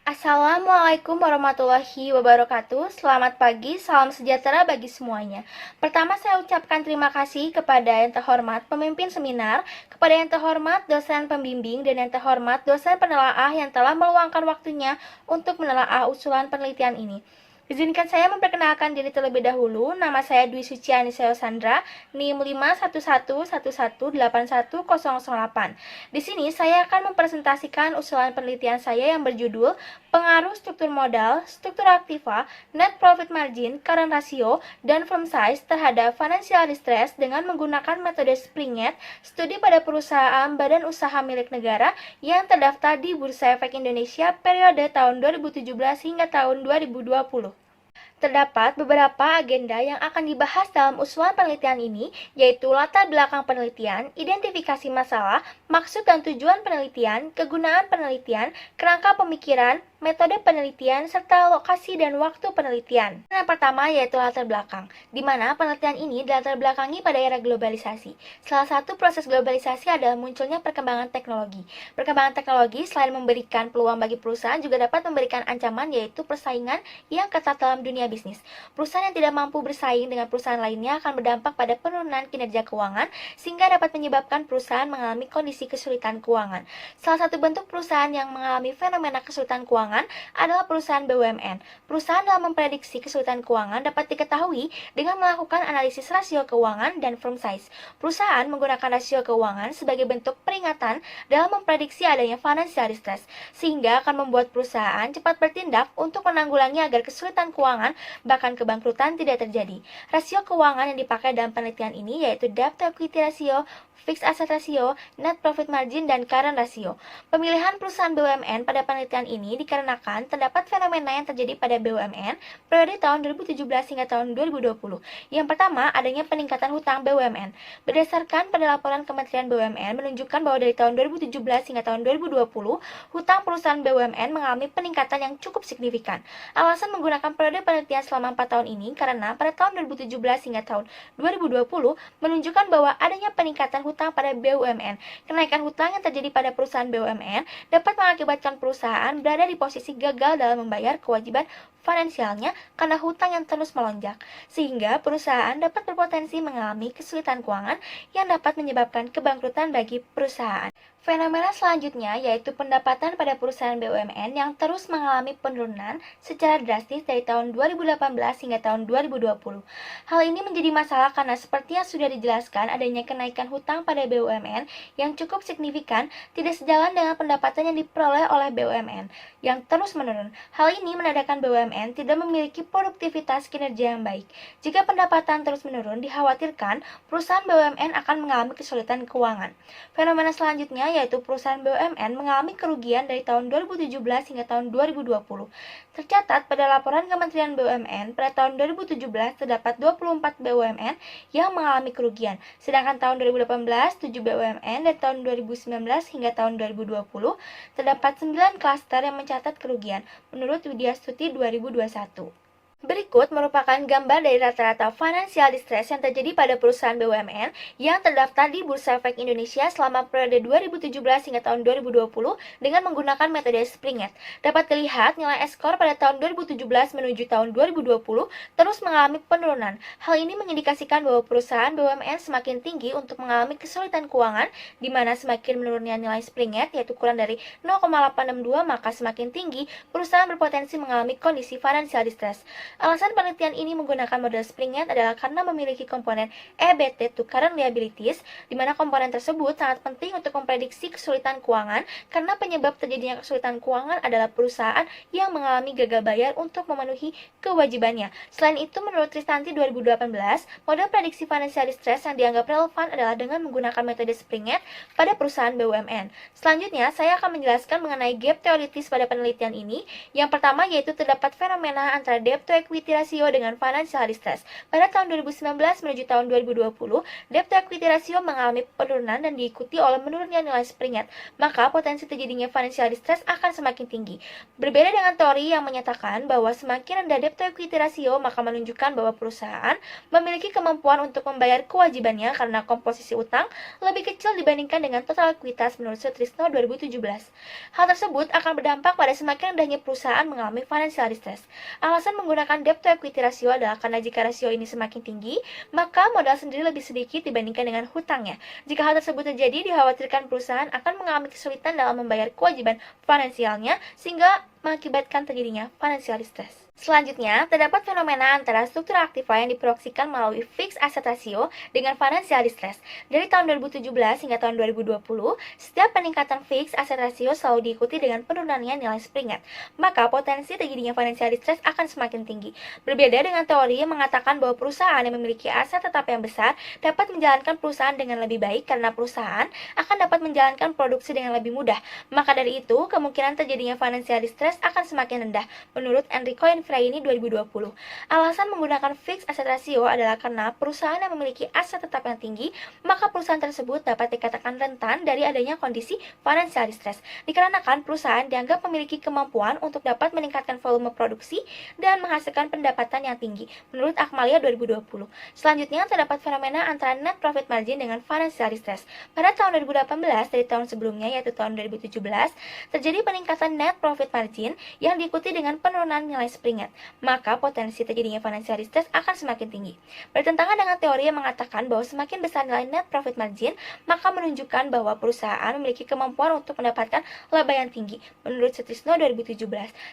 Assalamualaikum warahmatullahi wabarakatuh. Selamat pagi, salam sejahtera bagi semuanya. Pertama saya ucapkan terima kasih kepada yang terhormat pemimpin seminar, kepada yang terhormat dosen pembimbing, dan yang terhormat dosen penelaah yang telah meluangkan waktunya untuk menelaah usulan penelitian ini. Izinkan saya memperkenalkan diri terlebih dahulu. Nama saya Dwi Suciani Sandra, NIM 511118108. Di sini saya akan mempresentasikan usulan penelitian saya yang berjudul Pengaruh Struktur Modal, Struktur Aktiva, Net Profit Margin, Current Ratio, dan Firm Size terhadap Financial Distress dengan menggunakan metode Springnet, studi pada perusahaan badan usaha milik negara yang terdaftar di Bursa Efek Indonesia periode tahun 2017 hingga tahun 2020. Terdapat beberapa agenda yang akan dibahas dalam usulan penelitian ini, yaitu latar belakang penelitian, identifikasi masalah, maksud dan tujuan penelitian, kegunaan penelitian, kerangka pemikiran, metode penelitian, serta lokasi dan waktu penelitian. Yang pertama yaitu latar belakang, di mana penelitian ini dilatar belakangi pada era globalisasi. Salah satu proses globalisasi adalah munculnya perkembangan teknologi. Perkembangan teknologi selain memberikan peluang bagi perusahaan, juga dapat memberikan ancaman, yaitu persaingan yang ketat dalam dunia bisnis. Perusahaan yang tidak mampu bersaing dengan perusahaan lainnya akan berdampak pada penurunan kinerja keuangan, sehingga dapat menyebabkan perusahaan mengalami kondisi kesulitan keuangan. Salah satu bentuk perusahaan yang mengalami fenomena kesulitan keuangan adalah perusahaan BUMN. Perusahaan dalam memprediksi kesulitan keuangan dapat diketahui dengan melakukan analisis rasio keuangan dan firm size. Perusahaan menggunakan rasio keuangan sebagai bentuk peringatan dalam memprediksi adanya financial distress, sehingga akan membuat perusahaan cepat bertindak untuk menanggulangi agar kesulitan keuangan bahkan kebangkrutan tidak terjadi. Rasio keuangan yang dipakai dalam penelitian ini yaitu debt to equity ratio, fixed asset ratio, net profit margin, dan current ratio. Pemilihan perusahaan BUMN pada penelitian ini dikarenakan terdapat fenomena yang terjadi pada BUMN periode tahun 2017 hingga tahun 2020. Yang pertama, adanya peningkatan hutang BUMN. Berdasarkan pada laporan Kementerian BUMN menunjukkan bahwa dari tahun 2017 hingga tahun 2020, hutang perusahaan BUMN mengalami peningkatan yang cukup signifikan. Alasan menggunakan periode penelitian selama 4 tahun ini karena pada tahun 2017 hingga tahun 2020 menunjukkan bahwa adanya peningkatan hutang pada BUMN. Kenaikan hutang yang terjadi pada perusahaan BUMN dapat mengakibatkan perusahaan berada di posisi gagal dalam membayar kewajiban finansialnya karena hutang yang terus melonjak, sehingga perusahaan dapat berpotensi mengalami kesulitan keuangan yang dapat menyebabkan kebangkrutan bagi perusahaan. Fenomena selanjutnya yaitu pendapatan pada perusahaan BUMN yang terus mengalami penurunan secara drastis dari tahun 2018 hingga tahun 2020. Hal ini menjadi masalah karena seperti yang sudah dijelaskan, adanya kenaikan hutang pada BUMN yang cukup signifikan tidak sejalan dengan pendapatan yang diperoleh oleh BUMN yang terus menurun. Hal ini menandakan BUMN tidak memiliki produktivitas kinerja yang baik. Jika pendapatan terus menurun, dikhawatirkan perusahaan BUMN akan mengalami kesulitan keuangan. Fenomena selanjutnya yaitu perusahaan BUMN mengalami kerugian dari tahun 2017 hingga tahun 2020. Tercatat pada laporan Kementerian BUMN pada tahun 2017 terdapat 24 BUMN yang mengalami kerugian, sedangkan tahun 2018 7 BUMN, dan tahun 2019 hingga tahun 2020 terdapat 9 klaster yang mencatat kerugian menurut Widya Stuti 2021. Berikut merupakan gambar dari rata-rata financial distress yang terjadi pada perusahaan BUMN yang terdaftar di Bursa Efek Indonesia selama periode 2017 hingga tahun 2020 dengan menggunakan metode Springnet. Dapat dilihat nilai skor pada tahun 2017 menuju tahun 2020 terus mengalami penurunan. Hal ini mengindikasikan bahwa perusahaan BUMN semakin tinggi untuk mengalami kesulitan keuangan, di mana semakin menurunnya nilai Springnet yaitu kurang dari 0,862, maka semakin tinggi perusahaan berpotensi mengalami kondisi financial distress. Alasan penelitian ini menggunakan model Springnet adalah karena memiliki komponen EBT to current liabilities, di mana komponen tersebut sangat penting untuk memprediksi kesulitan keuangan karena penyebab terjadinya kesulitan keuangan adalah perusahaan yang mengalami gagal bayar untuk memenuhi kewajibannya. Selain itu, menurut Tristanti 2018, model prediksi financial distress yang dianggap relevan adalah dengan menggunakan metode Springnet pada perusahaan BUMN. Selanjutnya, saya akan menjelaskan mengenai gap teoritis pada penelitian ini. Yang pertama yaitu terdapat fenomena antara debt to equity ratio dengan financial distress. Pada tahun 2019 menuju tahun 2020, debt to equity ratio mengalami penurunan dan diikuti oleh menurunnya nilai Springer, maka potensi terjadinya financial distress akan semakin tinggi. Berbeda dengan teori yang menyatakan bahwa semakin rendah debt to equity ratio, maka menunjukkan bahwa perusahaan memiliki kemampuan untuk membayar kewajibannya karena komposisi utang lebih kecil dibandingkan dengan total ekuitas menurut Sutrisno 2017. Hal tersebut akan berdampak pada semakin rendahnya perusahaan mengalami financial distress. Alasan menggunakan debt to equity ratio adalah karena jika rasio ini semakin tinggi, maka modal sendiri lebih sedikit dibandingkan dengan hutangnya. Jika hal tersebut terjadi, dikhawatirkan perusahaan akan mengalami kesulitan dalam membayar kewajiban finansialnya sehingga mengakibatkan terjadinya financial distress. Selanjutnya, terdapat fenomena antara struktur aktiva yang diproyeksikan melalui fixed asset ratio dengan financial distress. Dari tahun 2017 hingga tahun 2020, setiap peningkatan fixed asset ratio selalu diikuti dengan penurunannya nilai Springer, maka potensi terjadinya financial distress akan semakin tinggi. Berbeda dengan teori yang mengatakan bahwa perusahaan yang memiliki aset tetap yang besar dapat menjalankan perusahaan dengan lebih baik karena perusahaan akan dapat menjalankan produksi dengan lebih mudah. Maka dari itu, kemungkinan terjadinya financial distress akan semakin rendah, menurut Enrico Infraini 2020. Alasan menggunakan fixed asset ratio adalah karena perusahaan yang memiliki aset tetap yang tinggi, maka perusahaan tersebut dapat dikatakan rentan dari adanya kondisi financial distress, dikarenakan perusahaan dianggap memiliki kemampuan untuk dapat meningkatkan volume produksi dan menghasilkan pendapatan yang tinggi, menurut Akmalia 2020. Selanjutnya, terdapat fenomena antara net profit margin dengan financial distress. Pada tahun 2018 dari tahun sebelumnya, yaitu tahun 2017, terjadi peningkatan net profit margin yang diikuti dengan penurunan nilai Springer, maka potensi terjadinya financial distress akan semakin tinggi. Bertentangan dengan teori yang mengatakan bahwa semakin besar nilai net profit margin, maka menunjukkan bahwa perusahaan memiliki kemampuan untuk mendapatkan laba yang tinggi, menurut Sutrisno 2017,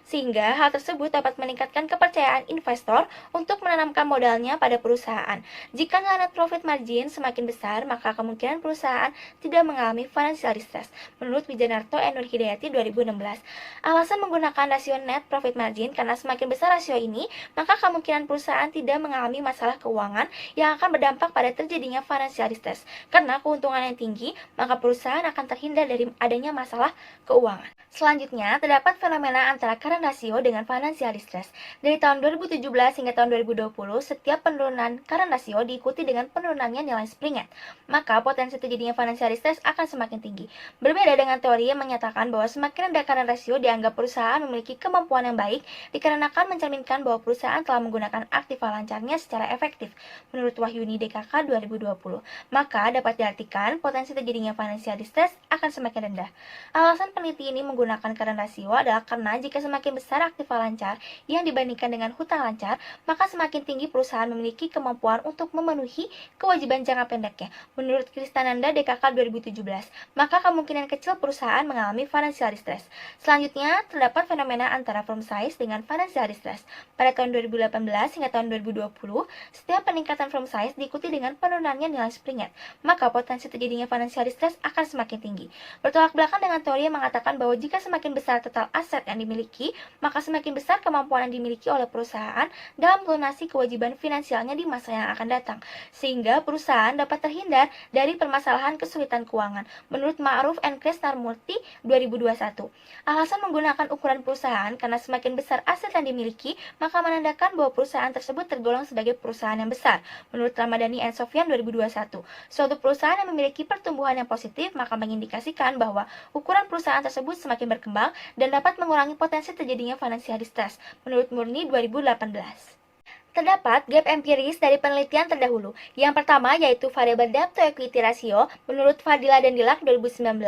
sehingga hal tersebut dapat meningkatkan kepercayaan investor untuk menanamkan modalnya pada perusahaan. Jika nilai net profit margin semakin besar, maka kemungkinan perusahaan tidak mengalami financial distress, menurut Wijanarto and Nur Hidayati 2016. Alasan menggunakan rasio net profit margin karena semakin besar rasio ini, maka kemungkinan perusahaan tidak mengalami masalah keuangan yang akan berdampak pada terjadinya financial distress. Karena keuntungan yang tinggi, maka perusahaan akan terhindar dari adanya masalah keuangan. Selanjutnya, terdapat fenomena antara current ratio dengan financial distress. Dari tahun 2017 hingga tahun 2020, setiap penurunan current ratio diikuti dengan penurunannya nilai Springer, maka potensi terjadinya financial distress akan semakin tinggi. Berbeda dengan teori yang menyatakan bahwa semakin rendah current ratio dianggap perusahaan memiliki kemampuan yang baik dikarenakan mencerminkan bahwa perusahaan telah menggunakan aktiva lancarnya secara efektif, menurut Wahyuni DKK 2020. Maka dapat diartikan potensi terjadinya financial distress akan semakin rendah. Alasan peneliti ini menggunakan current ratio adalah karena jika semakin besar aktiva lancar yang dibandingkan dengan hutang lancar, maka semakin tinggi perusahaan memiliki kemampuan untuk memenuhi kewajiban jangka pendeknya, menurut Kristananda DKK 2017. Maka kemungkinan kecil perusahaan mengalami financial distress. Selanjutnya, terdapat fenomena antara firm size dengan financial distress. Pada tahun 2018 hingga tahun 2020, setiap peningkatan firm size diikuti dengan penurunannya nilai Springer, maka potensi terjadinya financial distress akan semakin tinggi. Bertolak belakang dengan teori yang mengatakan bahwa jika semakin besar total aset yang dimiliki, maka semakin besar kemampuan yang dimiliki oleh perusahaan dalam melunasi kewajiban finansialnya di masa yang akan datang, sehingga perusahaan dapat terhindar dari permasalahan kesulitan keuangan, menurut Ma'ruf and Krisnamurti 2021. Alasan menggunakan ukuran perusahaan karena semakin besar aset yang dimiliki, maka menandakan bahwa perusahaan tersebut tergolong sebagai perusahaan yang besar, menurut Ramadhani and Sofyan 2021. Suatu perusahaan yang memiliki pertumbuhan yang positif, maka mengindikasikan bahwa ukuran perusahaan tersebut semakin berkembang dan dapat mengurangi potensi terjadinya financial distress, menurut Murni 2018. Terdapat gap empiris dari penelitian terdahulu. Yang pertama yaitu variabel debt to equity ratio. Menurut Fadila dan Dilak 2019,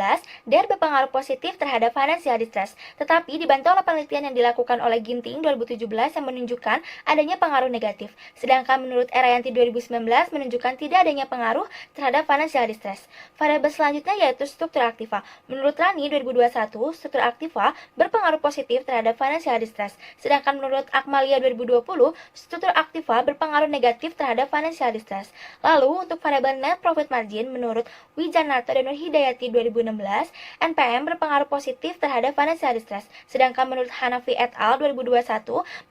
DER berpengaruh positif terhadap financial distress. Tetapi dibantu oleh penelitian yang dilakukan oleh Ginting 2017 yang menunjukkan adanya pengaruh negatif. Sedangkan menurut Erayanti 2019 menunjukkan tidak adanya pengaruh terhadap financial distress. Variabel selanjutnya yaitu struktur aktiva. Menurut Rani 2021, struktur aktiva berpengaruh positif terhadap financial distress. Sedangkan menurut Akmalia 2020, struktur aktiva berpengaruh negatif terhadap financial distress. Lalu, untuk variabel net profit margin, menurut Wijanarto dan Nur Hidayati 2016, NPM berpengaruh positif terhadap financial distress, sedangkan menurut Hanafi et al. 2021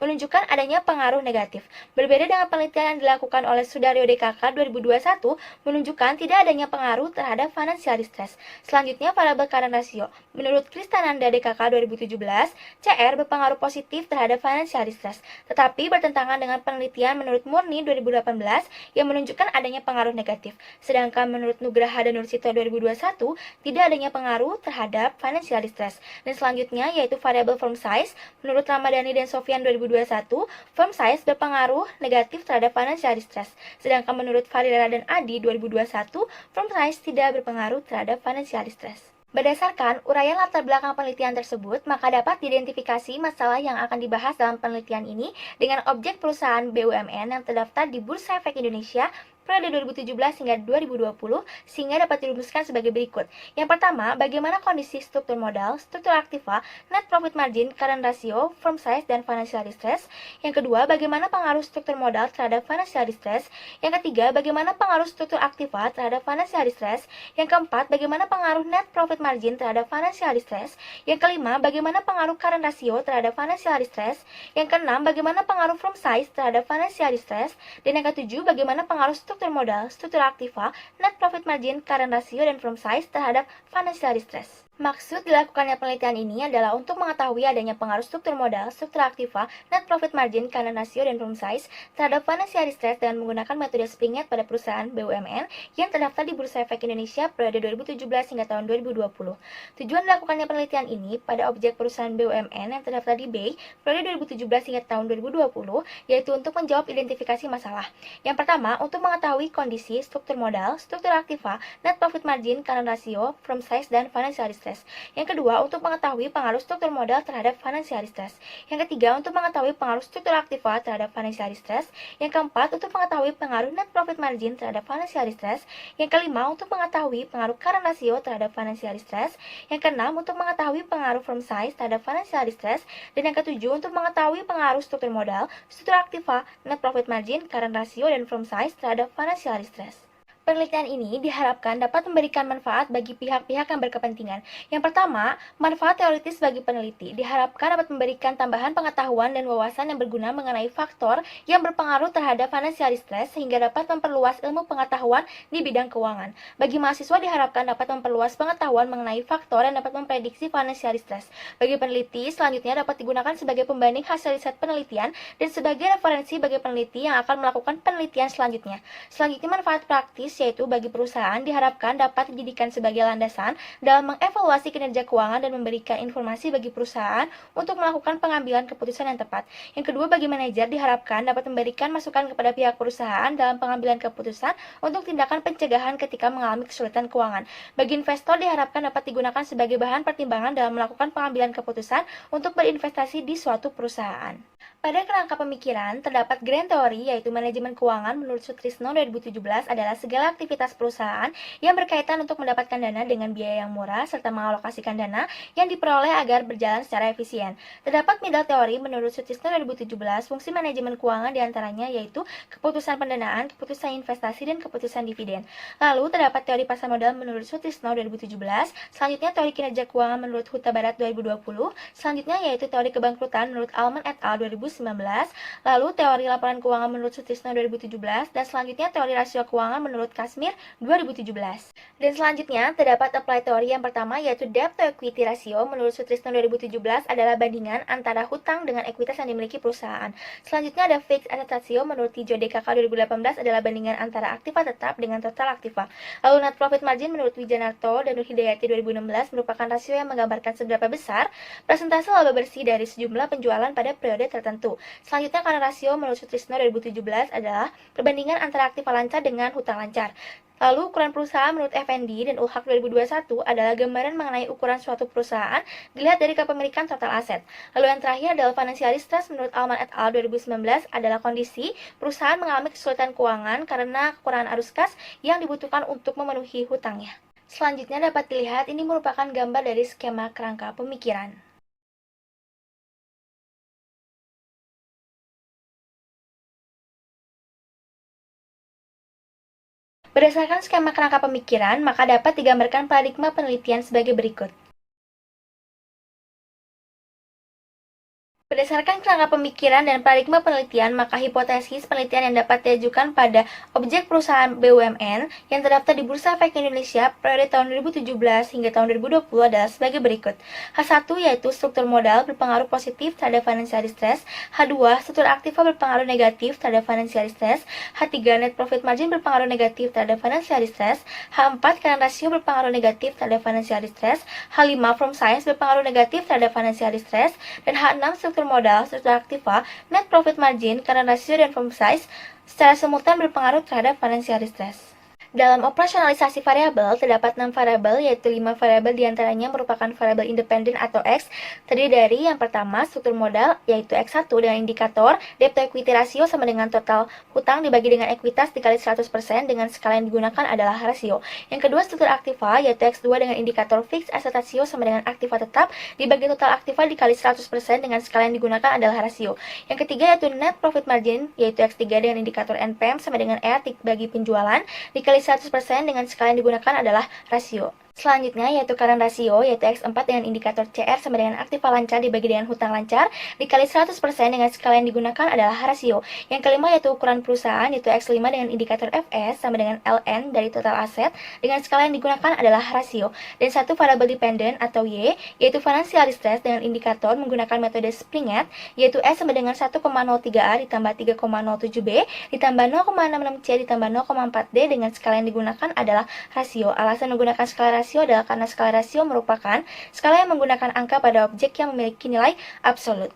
menunjukkan adanya pengaruh negatif. Berbeda dengan penelitian yang dilakukan oleh Sudaryo DKK 2021 menunjukkan tidak adanya pengaruh terhadap financial distress. Selanjutnya, variabel current ratio. Menurut Kristananda DKK 2017, CR berpengaruh positif terhadap financial distress, tetapi bertentangan dengan penelitian menurut Murni 2018 yang menunjukkan adanya pengaruh negatif. Sedangkan menurut Nugraha dan Nursito 2021 tidak adanya pengaruh terhadap financial distress. Dan selanjutnya yaitu variabel firm size. Menurut Ramadhani dan Sofian 2021, firm size berpengaruh negatif terhadap financial distress. Sedangkan menurut Faridara dan Adi 2021, firm size tidak berpengaruh terhadap financial distress. Berdasarkan uraian latar belakang penelitian tersebut, maka dapat diidentifikasi masalah yang akan dibahas dalam penelitian ini dengan objek perusahaan BUMN yang terdaftar di Bursa Efek Indonesia periode 2017 hingga 2020 sehingga dapat dirumuskan sebagai berikut. Yang pertama, bagaimana kondisi struktur modal, struktur aktiva, net profit margin, current ratio, firm size, dan financial distress. Yang kedua, bagaimana pengaruh struktur modal terhadap financial distress. Yang ketiga, bagaimana pengaruh struktur aktiva terhadap financial distress. Yang keempat, bagaimana pengaruh net profit margin terhadap financial distress. Yang kelima, bagaimana pengaruh current ratio terhadap financial distress. Yang keenam, bagaimana pengaruh firm size terhadap financial distress. Dan yang ketujuh, bagaimana pengaruh struktur modal, struktur aktiva, net profit margin, current ratio, dan firm size terhadap financial distress. Maksud dilakukannya penelitian ini adalah untuk mengetahui adanya pengaruh struktur modal, struktur aktiva, net profit margin, current ratio, dan firm size terhadap financial distress dengan menggunakan metode Springnet pada perusahaan BUMN yang terdaftar di Bursa Efek Indonesia periode 2017 hingga tahun 2020. Tujuan dilakukannya penelitian ini pada objek perusahaan BUMN yang terdaftar di BEI periode 2017 hingga tahun 2020 yaitu untuk menjawab identifikasi masalah. Yang pertama, untuk mengetahui kondisi struktur modal, struktur aktiva, net profit margin, current ratio, firm size, dan financial distress. Yang kedua, untuk mengetahui pengaruh struktur modal terhadap financial distress. Yang ketiga, untuk mengetahui pengaruh struktur aktiva terhadap financial distress. Yang keempat, untuk mengetahui pengaruh net profit margin terhadap financial distress. Yang kelima, untuk mengetahui pengaruh current ratio terhadap financial distress. Yang keenam, untuk mengetahui pengaruh firm size terhadap financial distress. Dan yang ketujuh, untuk mengetahui pengaruh struktur modal, struktur aktiva, net profit margin, current ratio, dan firm size terhadap financial distress. Penelitian ini diharapkan dapat memberikan manfaat bagi pihak-pihak yang berkepentingan. Yang pertama, manfaat teoritis bagi peneliti. Diharapkan dapat memberikan tambahan pengetahuan dan wawasan yang berguna mengenai faktor yang berpengaruh terhadap financial distress sehingga dapat memperluas ilmu pengetahuan di bidang keuangan. Bagi mahasiswa diharapkan dapat memperluas pengetahuan mengenai faktor yang dapat memprediksi financial distress. Bagi peneliti, selanjutnya dapat digunakan sebagai pembanding hasil riset penelitian dan sebagai referensi bagi peneliti yang akan melakukan penelitian selanjutnya. Selanjutnya, manfaat praktis yaitu bagi perusahaan diharapkan dapat dijadikan sebagai landasan dalam mengevaluasi kinerja keuangan dan memberikan informasi bagi perusahaan untuk melakukan pengambilan keputusan yang tepat. Yang kedua, bagi manajer diharapkan dapat memberikan masukan kepada pihak perusahaan dalam pengambilan keputusan untuk tindakan pencegahan ketika mengalami kesulitan keuangan. Bagi investor diharapkan dapat digunakan sebagai bahan pertimbangan dalam melakukan pengambilan keputusan untuk berinvestasi di suatu perusahaan. Pada kerangka pemikiran, terdapat grand teori yaitu manajemen keuangan menurut Sutrisno 2017 adalah segala aktivitas perusahaan yang berkaitan untuk mendapatkan dana dengan biaya yang murah serta mengalokasikan dana yang diperoleh agar berjalan secara efisien. Terdapat middle teori menurut Sutrisno 2017, fungsi manajemen keuangan diantaranya yaitu keputusan pendanaan, keputusan investasi, dan keputusan dividen. Lalu terdapat teori pasar modal menurut Sutrisno 2017, selanjutnya teori kinerja keuangan menurut Huta Barat 2020, selanjutnya yaitu teori kebangkrutan menurut Alman et al. 2019, lalu teori laporan keuangan menurut Sutrisno 2017, dan selanjutnya teori rasio keuangan menurut Kasmir 2017. Dan selanjutnya terdapat apply teori yang pertama yaitu debt to equity ratio menurut Sutrisno 2017 adalah bandingan antara hutang dengan ekuitas yang dimiliki perusahaan. Selanjutnya ada fixed asset ratio menurut Tijo DKK 2018 adalah bandingan antara aktiva tetap dengan total aktiva. Lalu net profit margin menurut Wijanarto dan Nur Hidayati 2016 merupakan rasio yang menggambarkan seberapa besar persentase laba bersih dari sejumlah penjualan pada periode tertentu. Selanjutnya current ratio menurut Sutrisno 2017 adalah perbandingan antara aktiva lancar dengan hutang lancar. Lalu ukuran perusahaan menurut Effendi dan Ulhak 2021 adalah gambaran mengenai ukuran suatu perusahaan dilihat dari kepemilikan total aset. Lalu yang terakhir adalah financial distress menurut Alman et al. 2019 adalah kondisi perusahaan mengalami kesulitan keuangan karena kekurangan arus kas yang dibutuhkan untuk memenuhi hutangnya. Selanjutnya dapat dilihat ini merupakan gambar dari skema kerangka pemikiran. Berdasarkan skema kerangka pemikiran, maka dapat digambarkan paradigma penelitian sebagai berikut. Berdasarkan kerangka pemikiran dan paradigma penelitian, maka hipotesis penelitian yang dapat diajukan pada objek perusahaan BUMN yang terdaftar di Bursa Efek Indonesia periode tahun 2017 hingga tahun 2020 adalah sebagai berikut. H1 yaitu struktur modal berpengaruh positif terhadap financial distress, H2 struktur aktiva berpengaruh negatif terhadap financial distress, H3 net profit margin berpengaruh negatif terhadap financial distress, H4 current ratio berpengaruh negatif terhadap financial distress, H5 from size berpengaruh negatif terhadap financial distress, dan H6 struktur modal, struktur aktiva, net profit margin, current ratio, dan firm size secara simultan berpengaruh terhadap financial distress. Dalam operasionalisasi variabel, terdapat 6 variabel, yaitu 5 variabel diantaranya merupakan variabel independen atau X, terdiri dari yang pertama, struktur modal, yaitu X1 dengan indikator debt to equity ratio sama dengan total hutang dibagi dengan ekuitas dikali 100% dengan skala yang digunakan adalah rasio. Yang kedua, struktur aktiva, yaitu X2 dengan indikator fixed asset ratio sama dengan aktiva tetap dibagi total aktiva dikali 100% dengan skala yang digunakan adalah rasio. Yang ketiga, yaitu net profit margin, yaitu X3 dengan indikator NPM sama dengan R dibagi penjualan dikali 100% dengan skala yang digunakan adalah rasio. Selanjutnya yaitu current ratio, yaitu X4 dengan indikator CR sama dengan aktiva lancar dibagi dengan hutang lancar dikali 100% dengan skala yang digunakan adalah rasio. Yang kelima yaitu ukuran perusahaan, yaitu X5 dengan indikator FS sama dengan LN dari total aset dengan skala yang digunakan adalah rasio. Dan satu variable dependent atau Y, yaitu financial distress dengan indikator menggunakan metode Springett, yaitu S sama dengan 1,03A ditambah 3,07B ditambah 0,66C ditambah 0,4D dengan skala yang digunakan adalah rasio. Alasan menggunakan skala rasio adalah karena skala rasio merupakan skala yang menggunakan angka pada objek yang memiliki nilai absolut.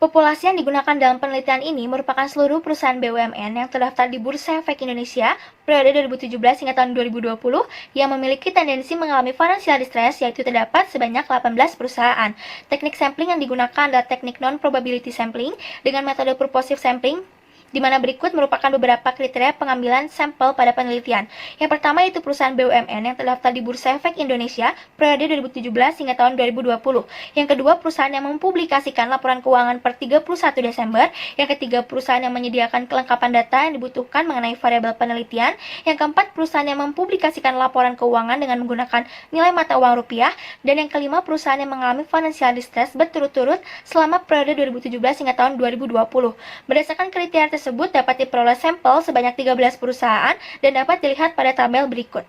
Populasi yang digunakan dalam penelitian ini merupakan seluruh perusahaan BUMN yang terdaftar di Bursa Efek Indonesia periode 2017 hingga tahun 2020 yang memiliki tendensi mengalami financial distress, yaitu terdapat sebanyak 18 perusahaan. Teknik sampling yang digunakan adalah teknik non-probability sampling dengan metode purposive sampling, di mana berikut merupakan beberapa kriteria pengambilan sampel pada penelitian. Yang pertama yaitu perusahaan BUMN yang terdaftar di Bursa Efek Indonesia periode 2017 hingga tahun 2020. Yang kedua, perusahaan yang mempublikasikan laporan keuangan per 31 Desember. Yang ketiga, perusahaan yang menyediakan kelengkapan data yang dibutuhkan mengenai variabel penelitian. Yang keempat, perusahaan yang mempublikasikan laporan keuangan dengan menggunakan nilai mata uang rupiah. Dan yang kelima, perusahaan yang mengalami financial distress berturut-turut selama periode 2017 hingga tahun 2020. Berdasarkan kriteria tersebut dapat diperoleh sampel sebanyak 13 perusahaan dan dapat dilihat pada tabel berikut.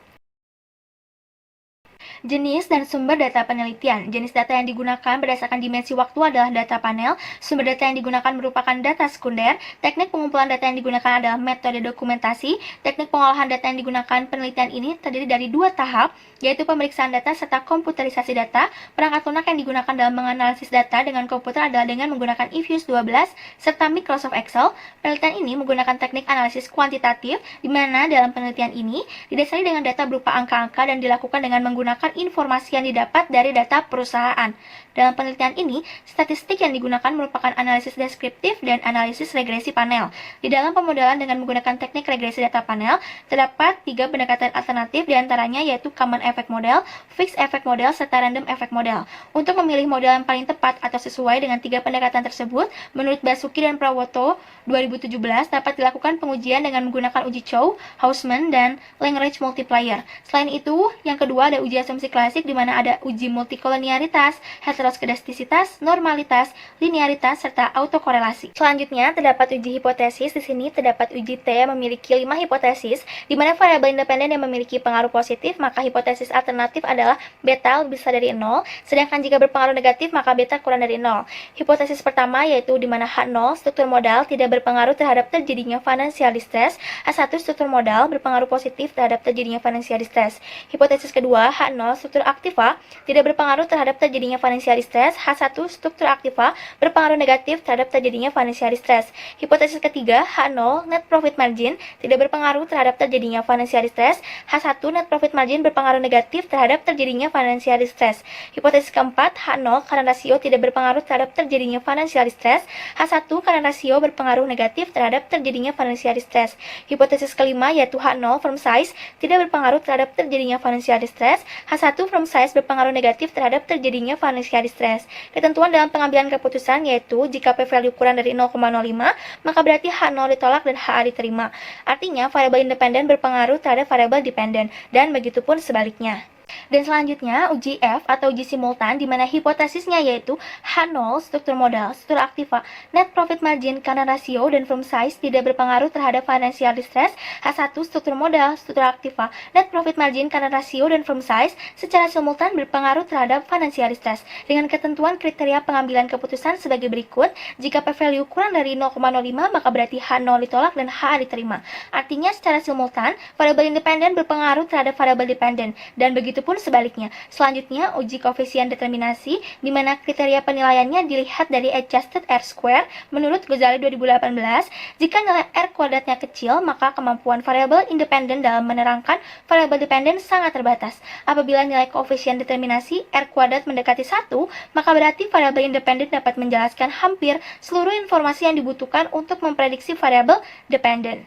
Jenis dan sumber data penelitian. Jenis data yang digunakan berdasarkan dimensi waktu adalah data panel. Sumber data yang digunakan merupakan data sekunder. Teknik pengumpulan data yang digunakan adalah metode dokumentasi. Teknik pengolahan data yang digunakan penelitian ini terdiri dari 2 tahap, yaitu pemeriksaan data serta komputerisasi data. Perangkat lunak yang digunakan dalam menganalisis data dengan komputer adalah dengan menggunakan eFuse 12 serta Microsoft Excel. Penelitian ini menggunakan teknik analisis kuantitatif, di mana dalam penelitian ini didasari dengan data berupa angka-angka dan dilakukan dengan menggunakan informasi yang didapat dari data perusahaan. Dalam penelitian ini, statistik yang digunakan merupakan analisis deskriptif dan analisis regresi panel. Di dalam pemodelan dengan menggunakan teknik regresi data panel, terdapat 3 pendekatan alternatif diantaranya yaitu common effect model, fixed effect model, serta random effect model. Untuk memilih model yang paling tepat atau sesuai dengan 3 pendekatan tersebut, menurut Basuki dan Prawoto 2017 dapat dilakukan pengujian dengan menggunakan uji Chow, Hausman, dan Lagrange multiplier. Selain itu, yang kedua ada uji asumsi klasik di mana ada uji multikoliniaritas, heteroskedastisitas, normalitas, linearitas, serta autokorelasi. Selanjutnya, terdapat uji hipotesis. Di sini terdapat uji T yang memiliki 5 hipotesis, di mana variabel independen yang memiliki pengaruh positif, maka hipotesis alternatif adalah beta lebih besar dari 0, sedangkan jika berpengaruh negatif, maka beta kurang dari 0. Hipotesis pertama yaitu di mana H0, struktur modal, tidak berpengaruh terhadap terjadinya financial distress. H1, struktur modal, berpengaruh positif terhadap terjadinya financial distress. Hipotesis kedua, H0, struktur aktiva, tidak berpengaruh terhadap terjadinya financial distress. H1, struktur aktiva, berpengaruh negatif terhadap terjadinya financial distress. Hipotesis ketiga, H0, net profit margin, tidak berpengaruh terhadap terjadinya financial distress. H1, net profit margin, berpengaruh negatif terhadap terjadinya financial distress. Hipotesis keempat, H0, current ratio, tidak berpengaruh terhadap terjadinya financial distress. H1, current ratio, berpengaruh negatif terhadap terjadinya financial distress. Hipotesis kelima yaitu H0, firm size, tidak berpengaruh terhadap terjadinya financial distress. H1 from size berpengaruh negatif terhadap terjadinya financial distress. Ketentuan dalam pengambilan keputusan yaitu jika p-value kurang dari 0,05, maka berarti H0 ditolak dan HA diterima. Artinya, variabel independen berpengaruh terhadap variabel dependen, dan begitupun sebaliknya. Dan selanjutnya, uji F atau uji simultan di mana hipotesisnya yaitu H0 struktur modal, struktur aktiva, net profit margin karena rasio dan firm size tidak berpengaruh terhadap financial distress. H1 struktur modal, struktur aktiva, net profit margin karena rasio dan firm size secara simultan berpengaruh terhadap financial distress dengan ketentuan kriteria pengambilan keputusan sebagai berikut. Jika p-value kurang dari 0,05 maka berarti H0 ditolak dan HA diterima. Artinya secara simultan variabel independen berpengaruh terhadap variabel dependen, dan begitu pun sebaliknya. Selanjutnya, uji koefisien determinasi, di mana kriteria penilaiannya dilihat dari adjusted R-square menurut Ghazali 2018. Jika nilai R kuadratnya kecil, maka kemampuan variabel independen dalam menerangkan variabel dependen sangat terbatas. Apabila nilai koefisien determinasi R kuadrat mendekati 1, maka berarti variabel independen dapat menjelaskan hampir seluruh informasi yang dibutuhkan untuk memprediksi variabel dependen.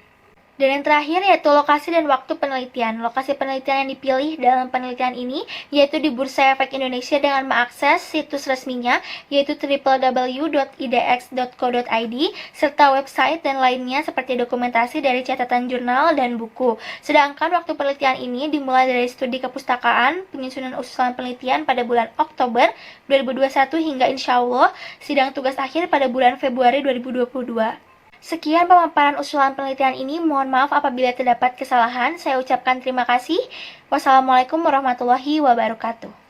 Dan yang terakhir yaitu lokasi dan waktu penelitian. Lokasi penelitian yang dipilih dalam penelitian ini yaitu di Bursa Efek Indonesia dengan mengakses situs resminya yaitu www.idx.co.id serta website dan lainnya seperti dokumentasi dari catatan jurnal dan buku. Sedangkan waktu penelitian ini dimulai dari studi kepustakaan, penyusunan usulan penelitian pada bulan Oktober 2021 hingga insya Allah sidang tugas akhir pada bulan Februari 2022. Sekian pemaparan usulan penelitian ini. Mohon maaf apabila terdapat kesalahan. Saya ucapkan terima kasih. Wassalamualaikum warahmatullahi wabarakatuh.